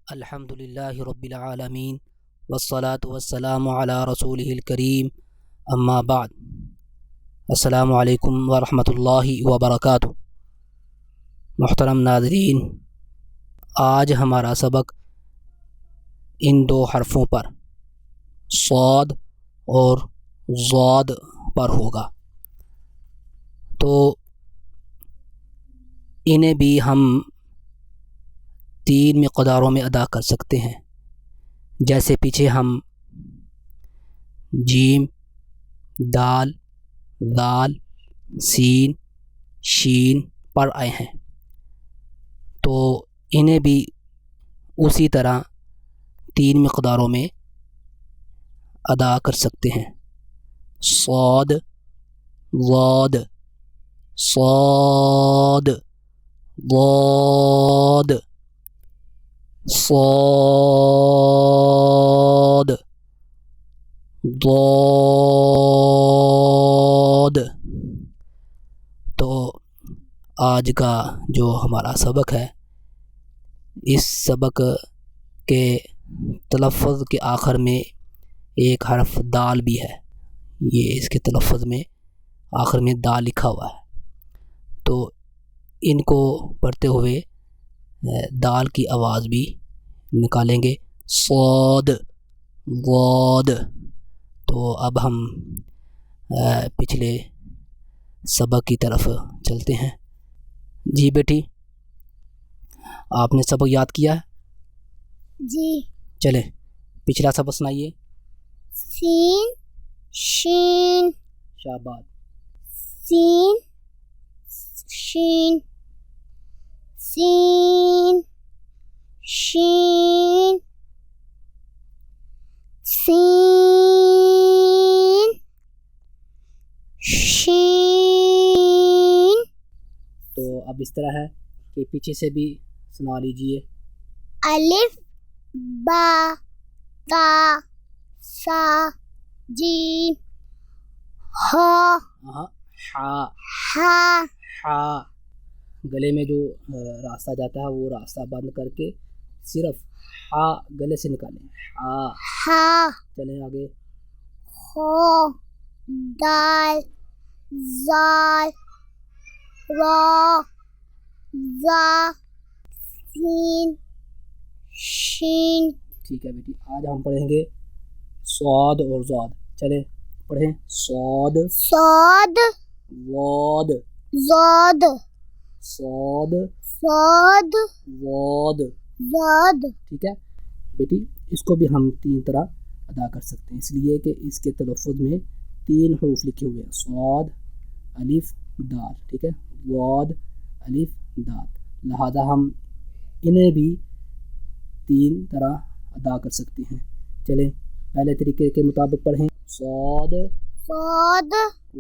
الحمد للہ رب العالمین والصلاة والسلام علی رسولہ الکریم اما بعد۔ السلام علیکم ورحمۃ اللہ وبرکاتہ۔ محترم ناظرین، آج ہمارا سبق ان دو حرفوں پر صاد اور ضاد پر ہوگا، تو انہیں بھی ہم 3 مقداروں میں ادا کر سکتے ہیں، جیسے پیچھے ہم جیم، دال، ذال، سین، شین پر آئے ہیں، تو انہیں بھی اسی طرح 3 مقداروں میں ادا کر سکتے ہیں۔ صاد، ضاد، صاد، ضاد، صاد، ضاد۔ تو آج کا جو ہمارا سبق ہے، اس سبق کے تلفظ کے آخر میں ایک حرف دال بھی ہے، یہ اس کے تلفظ میں آخر میں دال لکھا ہوا ہے، تو ان کو پڑھتے ہوئے دال کی آواز بھی نکالیں گے، صاد، ضاد۔ تو اب ہم پچھلے سبق کی طرف چلتے ہیں۔ جی بیٹی، آپ نے سبق یاد کیا ہے؟ جی۔ چلے پچھلا سبق سنائیے۔ سین، شین، شاباش۔ سین، شین، سین، شین، سین، شین۔ تو اب اس طرح ہے کہ پیچھے سے بھی سنا لیجئے۔ الف، با، تا، سا، جیم، ہا، ہا، ہا۔ ہا، گلے میں جو راستہ جاتا ہے وہ راستہ بند کر کے صرف ہا گلے سے نکالیں، ہا۔ ہا، چلیں آگے۔ خو، دال، زال، را، زا، سین، شین۔ ٹھیک ہے بیٹی، آج ہم پڑھیں گے صاد اور ضاد۔ چلیں پڑھیں۔ صاد، صاد، ضاد، زاد، صاد، صاد، ضاد۔ زاد۔ ٹھیک ہے بیٹی، اس کو بھی ہم 3 طرح ادا کر سکتے ہیں، اس لیے کہ اس کے تلفظ میں 3 حروف لکھے ہوئے ہیں، صاد، الف، دال۔ ٹھیک ہے، ضاد، الف، دال، لہذا ہم انہیں بھی 3 طرح ادا کر سکتے ہیں۔ چلیں پہلے طریقے کے مطابق پڑھیں۔ صاد، صاد،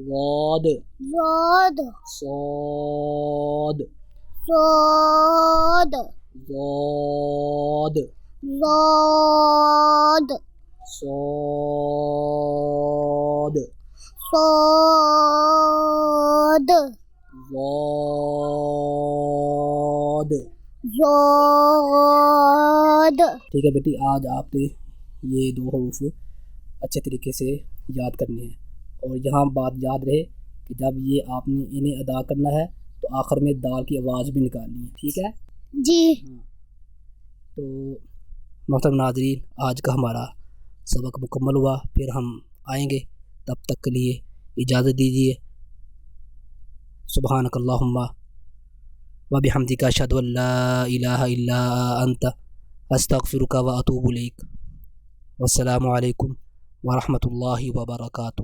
ضاد، زاد، صاد، صاد، ضاد، زاد، صاد، صاد، ضاد۔ زاد۔ ٹھیک ہے بیٹی، آج آپ نے یہ 2 حروف اچھے طریقے سے یاد کرنے ہیں، اور یہاں بات یاد رہے کہ جب یہ آپ نے انہیں ادا کرنا ہے تو آخر میں دال کی آواز بھی نکالنی ہے۔ ٹھیک ہے جی۔ تو محترم ناظرین، آج کا ہمارا سبق مکمل ہوا، پھر ہم آئیں گے، تب تک کے لیے اجازت دیجیے۔ سبحانک اللہم وبحمدک، اشہد ان لا الہ الا انت، استغفرک واتوب الیک۔ والسلام علیکم ورحمۃ اللہ وبرکاتہ۔